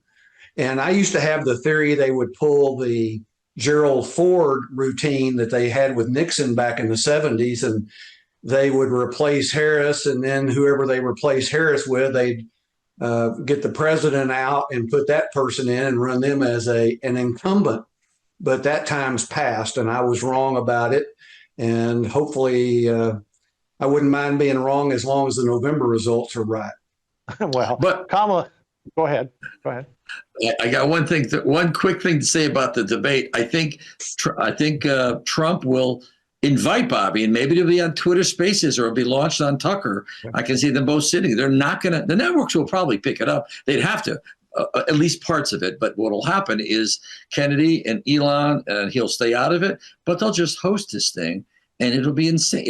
And I used to have the theory they would pull the Gerald Ford routine that they had with Nixon back in the 70s, and they would replace Harris, and then whoever they replace Harris with, they'd get the president out and put that person in and run them as an incumbent. But that time's passed, and I was wrong about it. And hopefully I wouldn't mind being wrong as long as the November results are right. Well, but Kamala, go ahead. I got one quick thing to say about the debate. I think Trump will invite Bobby, and maybe it'll be on Twitter Spaces or it'll be launched on Tucker. I can see them both sitting. They're not going to, the networks will probably pick it up. They'd have to, at least parts of it. But what will happen is Kennedy and Elon, and he'll stay out of it, but they'll just host this thing. And it'll be insane.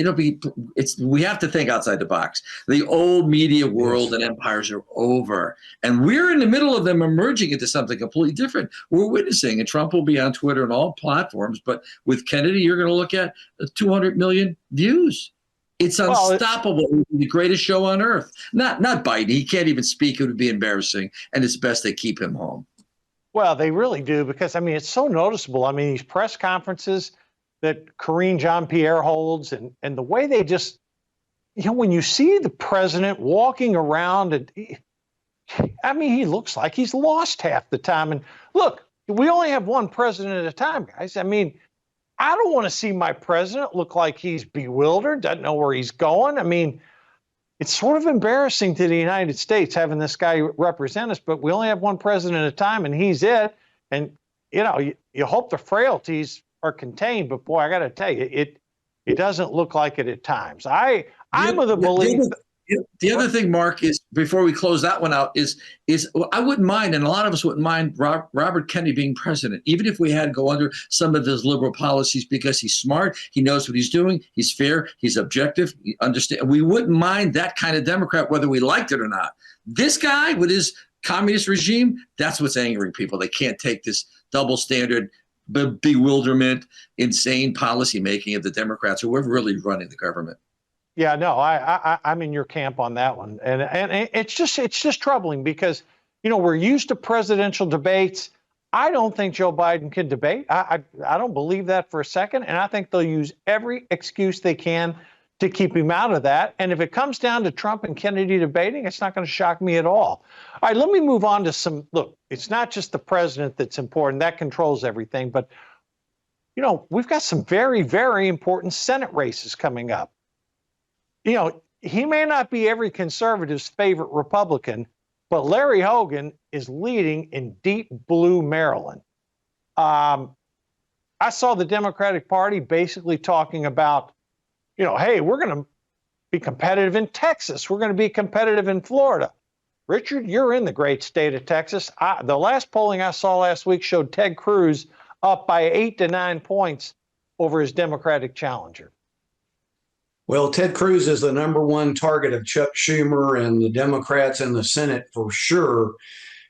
We have to think outside the box. The old media world and empires are over. And we're in the middle of them emerging into something completely different. We're witnessing, and Trump will be on Twitter and all platforms. But with Kennedy, you're going to look at 200 million views. It's unstoppable. It would be the greatest show on earth. Not Biden. He can't even speak. It would be embarrassing. And it's best they keep him home. Well, they really do, because, I mean, it's so noticeable. I mean, these press conferences that Karine Jean-Pierre holds, and the way they just, when you see the president walking around, and he looks like he's lost half the time. And look, we only have one president at a time, guys. I mean, I don't want to see my president look like he's bewildered, doesn't know where he's going. I mean, it's sort of embarrassing to the United States having this guy represent us, but we only have one president at a time, and he's it. And, you hope the frailties are contained, but boy, I got to tell you, it doesn't look like it at times. I'm of the belief. The other thing, Mark, is before we close that one out, is I wouldn't mind, and a lot of us wouldn't mind Robert Kennedy being president, even if we had to go under some of his liberal policies, because he's smart, he knows what he's doing, he's fair, he's objective, he understands. We wouldn't mind that kind of Democrat, whether we liked it or not. This guy with his communist regime, that's what's angering people. They can't take this double standard, bewilderment, insane policy making of the Democrats, who are really running the government. Yeah, no, I'm in your camp on that one, and it's just troubling, because we're used to presidential debates. I don't think Joe Biden can debate. I don't believe that for a second, and I think they'll use every excuse they can to keep him out of that. And if it comes down to Trump and Kennedy debating, it's not going to shock me at all. All right, let me move on to some. Look, it's not just the president that's important; that controls everything. But we've got some very, very important Senate races coming up. He may not be every conservative's favorite Republican, but Larry Hogan is leading in deep blue Maryland. I saw the Democratic Party basically talking about, hey, we're going to be competitive in Texas. We're going to be competitive in Florida. Richard, you're in the great state of Texas. The last polling I saw last week showed Ted Cruz up by 8 to 9 points over his Democratic challenger. Well, Ted Cruz is the number one target of Chuck Schumer and the Democrats in the Senate for sure.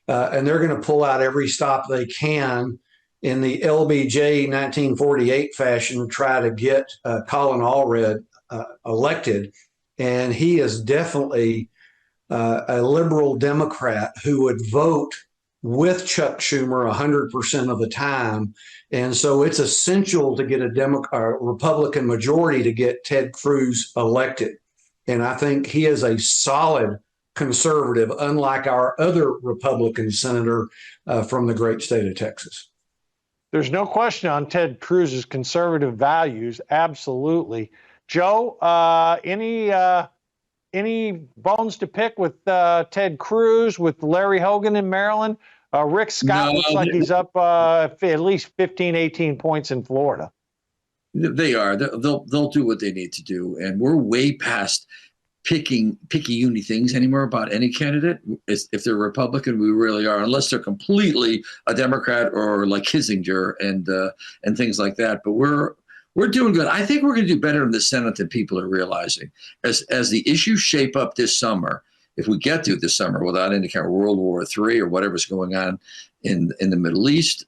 And they're going to pull out every stop they can in the LBJ 1948 fashion to try to get Colin Allred elected. And he is definitely a liberal Democrat who would vote with Chuck Schumer 100% of the time. And so it's essential to get a Republican majority to get Ted Cruz elected. And I think he is a solid conservative, unlike our other Republican senator from the great state of Texas. There's no question on Ted Cruz's conservative values. Absolutely. Joe, any bones to pick with Ted Cruz, with Larry Hogan in Maryland? Rick Scott looks like he's up at least 15, 18 points in Florida. They are. They'll do what they need to do. And we're way past picky uni things anymore about any candidate. If they're Republican, we really are, unless they're completely a Democrat or like Kissinger and things like that. But we're doing good. I think we're going to do better in the Senate than people are realizing. As the issues shape up this summer, if we get through this summer without any kind of World War III or whatever's going on in the Middle East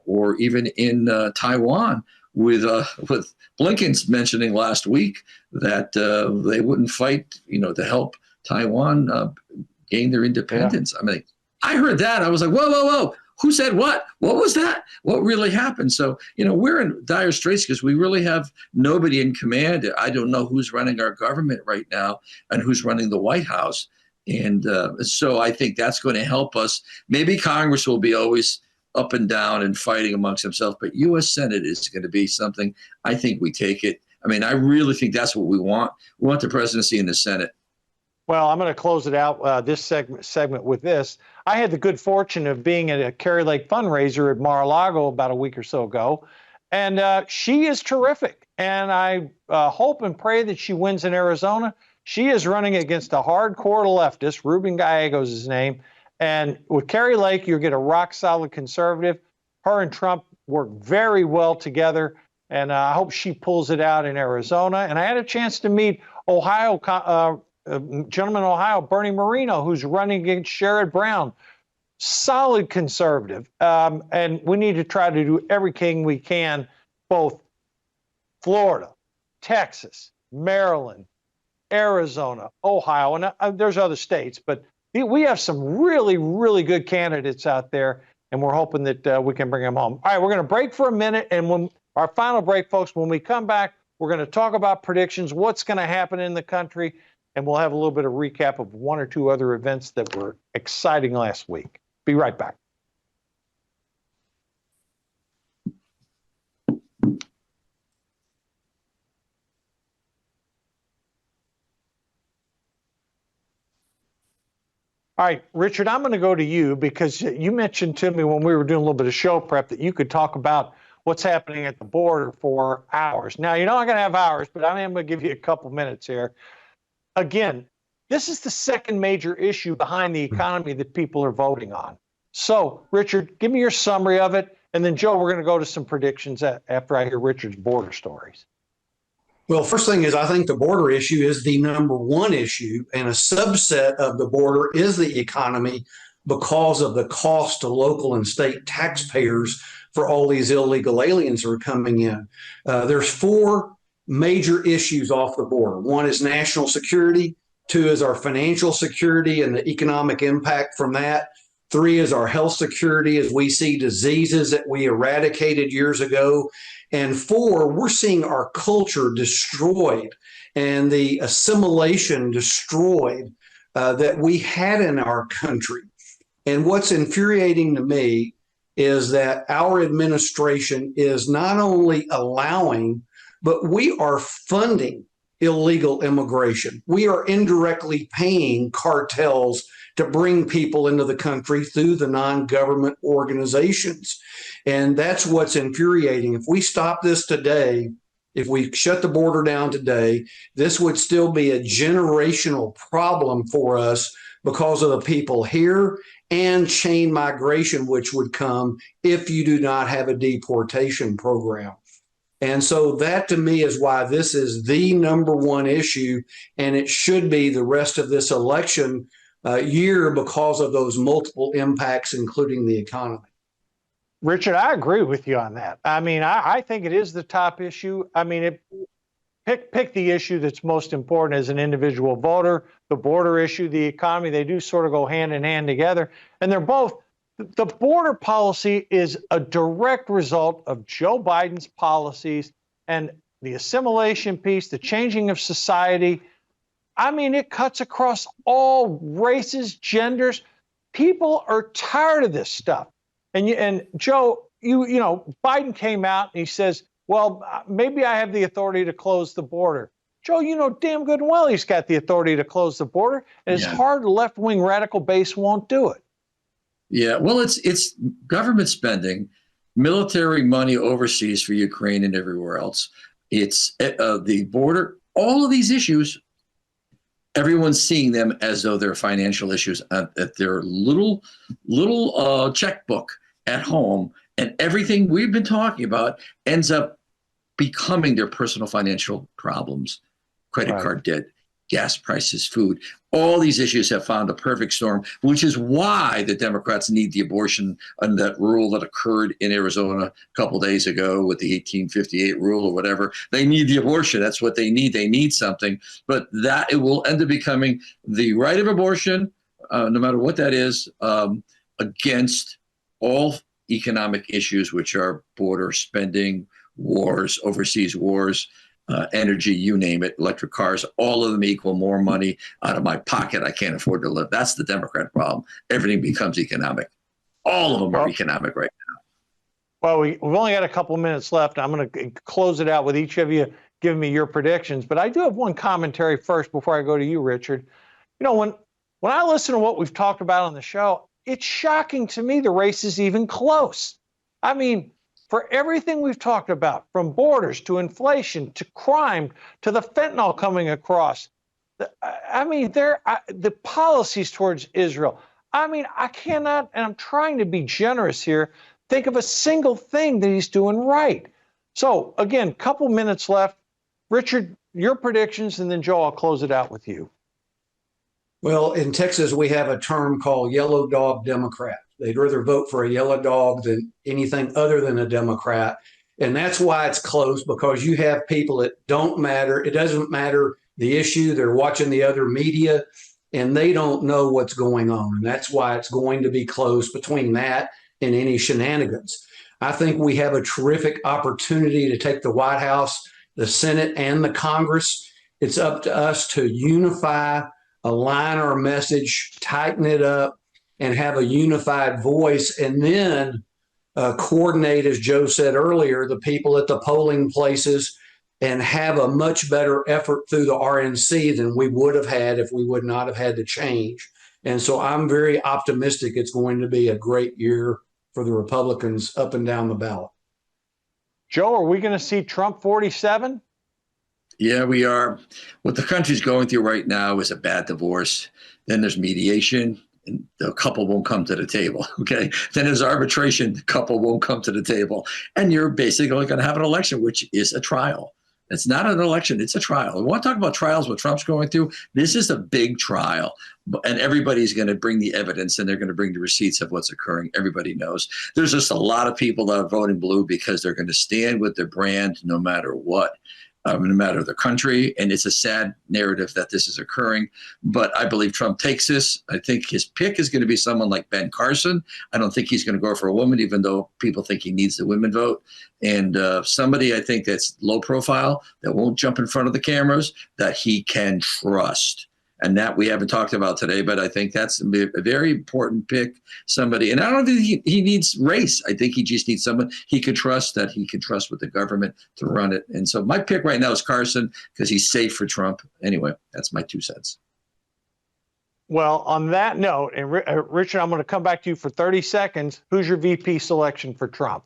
or even in Taiwan, with Blinken's mentioning last week that they wouldn't fight, to help Taiwan gain their independence. Yeah. I mean, I heard that. I was like, whoa. Who said what? What was that? What really happened? So, we're in dire straits because we really have nobody in command. I don't know who's running our government right now and who's running the White House. And so I think that's going to help us. Maybe Congress will be always up and down and fighting amongst themselves, but U.S. Senate is going to be something. I think we take it. I mean, I really think that's what we want. We want the presidency in the Senate. Well, I'm going to close it out, this segment with this. I had the good fortune of being at a Kerry Lake fundraiser at Mar-a-Lago about a week or so ago, and she is terrific. And I hope and pray that she wins in Arizona. She is running against a hardcore leftist. Ruben Gallegos is his name. And with Kerry Lake, you get a rock-solid conservative. Her and Trump work very well together, and I hope she pulls it out in Arizona. And I had a chance to meet gentleman in Ohio, Bernie Moreno, who's running against Sherrod Brown. Solid conservative. And we need to try to do everything we can, both Florida, Texas, Maryland, Arizona, Ohio, and there's other states, but we have some really, really good candidates out there, and we're hoping that we can bring them home. All right, we're going to break for a minute, and when our final break, folks, when we come back, we're going to talk about predictions, what's going to happen in the country, and we'll have a little bit of recap of one or two other events that were exciting last week. Be right back. All right, Richard, I'm going to go to you because you mentioned to me when we were doing a little bit of show prep that you could talk about what's happening at the border for hours. Now, you're not going to have hours, but I am going to give you a couple minutes here. Again, this is the second major issue behind the economy that people are voting on. So, Richard, give me your summary of it. And then, Joe, we're going to go to some predictions after I hear Richard's border stories. Well, first thing is I think the border issue is the number one issue, and a subset of the border is the economy because of the cost to local and state taxpayers for all these illegal aliens who are coming in. There's four major issues off the border. One is national security. Two is our financial security and the economic impact from that. Three is our health security as we see diseases that we eradicated years ago. And four, we're seeing our culture destroyed and the assimilation destroyed that we had in our country. And what's infuriating to me is that our administration is not only allowing, but we are funding illegal immigration. We are indirectly paying cartels to bring people into the country through the non-government organizations. And that's what's infuriating. If we stop this today, if we shut the border down today, this would still be a generational problem for us because of the people here and chain migration, which would come if you do not have a deportation program. And so that to me is why this is the number one issue, and it should be the rest of this election year because of those multiple impacts, including the economy. Richard, I agree with you on that. I mean, I think it is the top issue. I mean, pick the issue that's most important as an individual voter. The border issue, the economy, they do sort of go hand in hand together. And they're both, the border policy is a direct result of Joe Biden's policies and the assimilation piece, the changing of society. I mean, it cuts across all races, genders. People are tired of this stuff. And Joe, you know, Biden came out and he says, well, maybe I have the authority to close the border. Joe, you know damn good and well he's got the authority to close the border, and it's hard the left-wing radical base won't do it. Yeah, well, it's government spending, military money overseas for Ukraine and everywhere else. It's the border, all of these issues. Everyone's seeing them as though they're financial issues at their little checkbook at home, and everything we've been talking about ends up becoming their personal financial problems. Credit card debt, gas prices, food. All these issues have found a perfect storm, which is why the Democrats need the abortion and that rule that occurred in Arizona a couple of days ago with the 1858 rule or whatever. They need the abortion. That's what they need. They need something. But that it will end up becoming the right of abortion, no matter what that is, against all economic issues, which are border spending, wars, overseas wars, energy, you name it, electric cars, all of them equal more money out of my pocket. I can't afford to live. That's the Democrat problem. Everything becomes economic. All of them are economic right now. Well, we've only got a couple of minutes left. I'm going to close it out with each of you giving me your predictions. But I do have one commentary first before I go to you, Richard. You know, when I listen to what we've talked about on the show, it's shocking to me the race is even close. I mean, for everything we've talked about, from borders to inflation to crime to the fentanyl coming across, I mean, the policies towards Israel. I mean, I cannot, and I'm trying to be generous here, think of a single thing that he's doing right. So, again, couple minutes left. Richard, your predictions, and then Joe, I'll close it out with you. Well, in Texas, we have a term called yellow dog Democrat. They'd rather vote for a yellow dog than anything other than a Democrat. And that's why it's close, because you have people that don't matter. It doesn't matter the issue. They're watching the other media and they don't know what's going on. And that's why it's going to be close between that and any shenanigans. I think we have a terrific opportunity to take the White House, the Senate, and the Congress. It's up to us to unify, align our message, tighten it up, and have a unified voice, and then coordinate, as Joe said earlier, the people at the polling places and have a much better effort through the RNC than we would have had if we would not have had to change. And so I'm very optimistic it's going to be a great year for the Republicans up and down the ballot. Joe, are we going to see Trump 47? Yeah, we are. What the country's going through right now is a bad divorce. Then there's mediation, and the couple won't come to the table. Okay. Then there's arbitration, the couple won't come to the table. And you're basically going to have an election, which is a trial. It's not an election, it's a trial. We want to talk about trials, what Trump's going through. This is a big trial. And everybody's going to bring the evidence, and they're going to bring the receipts of what's occurring. Everybody knows. There's just a lot of people that are voting blue because they're going to stand with their brand no matter what. No matter the country, and it's a sad narrative that this is occurring. But I believe Trump takes this. I think his pick is going to be someone like Ben Carson. I don't think he's going to go for a woman, even though people think he needs the women vote. And somebody I think that's low profile, that won't jump in front of the cameras, that he can trust. And that we haven't talked about today, but I think that's a very important pick. Somebody, and I don't think he needs race. I think he just needs someone he could trust, that he can trust with the government to run it. And so my pick right now is Carson because he's safe for Trump. Anyway, that's my 2 cents. Well, on that note, and Richard, I'm going to come back to you for 30 seconds. Who's your VP selection for Trump?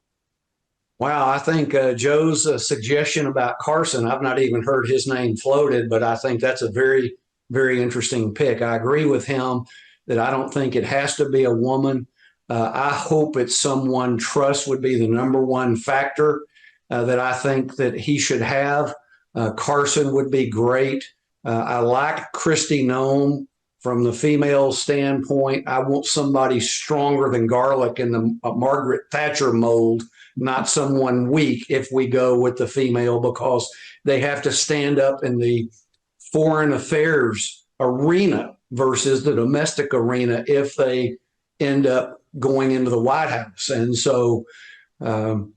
Wow, I think Joe's suggestion about Carson, I've not even heard his name floated, but I think that's a very, very interesting pick. I agree with him that I don't think it has to be a woman. I hope it's someone trust would be the number one factor that I think that he should have. Carson would be great. I like Kristi Noem from the female standpoint. I want somebody stronger than garlic in the Margaret Thatcher mold not someone weak if we go with the female, because they have to stand up in the foreign affairs arena versus the domestic arena if they end up going into the White House. And so I'm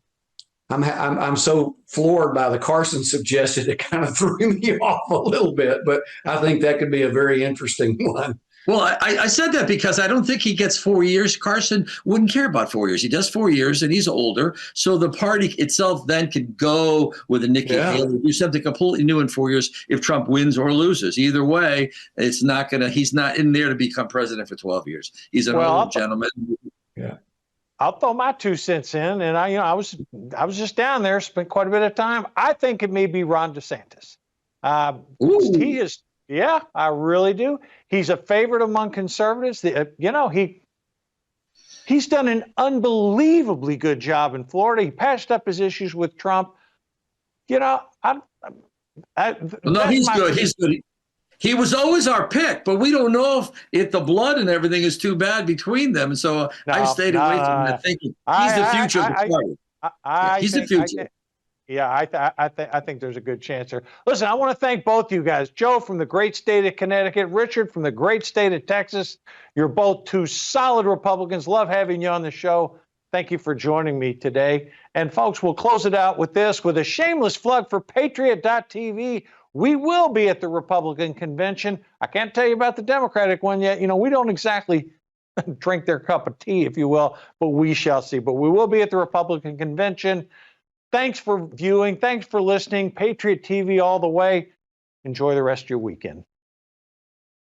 so floored by the Carson suggestion, it kind of threw me off a little bit, but I think that could be a very interesting one. Well, I said that because I don't think he gets 4 years. Carson wouldn't care about 4 years. He does 4 years, and he's older. So the party itself then could go with a Nikki Haley, do something completely new in 4 years if Trump wins or loses. Either way, it's not gonna. He's not in there to become president for 12 years. He's an old gentleman. Yeah. I'll throw my 2 cents in, and I was just down there, spent quite a bit of time. I think it may be Ron DeSantis. He is. Yeah, I really do. He's a favorite among conservatives. He's done an unbelievably good job in Florida. He patched up his issues with Trump. He's good. He's good. He was always our pick, but we don't know if the blood and everything is too bad between them. And so I've stayed away from that thinking. He's the future of the party. He's the future. I think there's a good chance here. Listen, I want to thank both you guys. Joe from the great state of Connecticut, Richard from the great state of Texas. You're both 2 solid Republicans. Love having you on the show. Thank you for joining me today. And folks, we'll close it out with this, with a shameless plug for Patriot.tv. We will be at the Republican convention. I can't tell you about the Democratic one yet. We don't exactly drink their cup of tea, if you will, but we shall see. But we will be at the Republican convention. Thanks for viewing. Thanks for listening. Patriot TV all the way. Enjoy the rest of your weekend.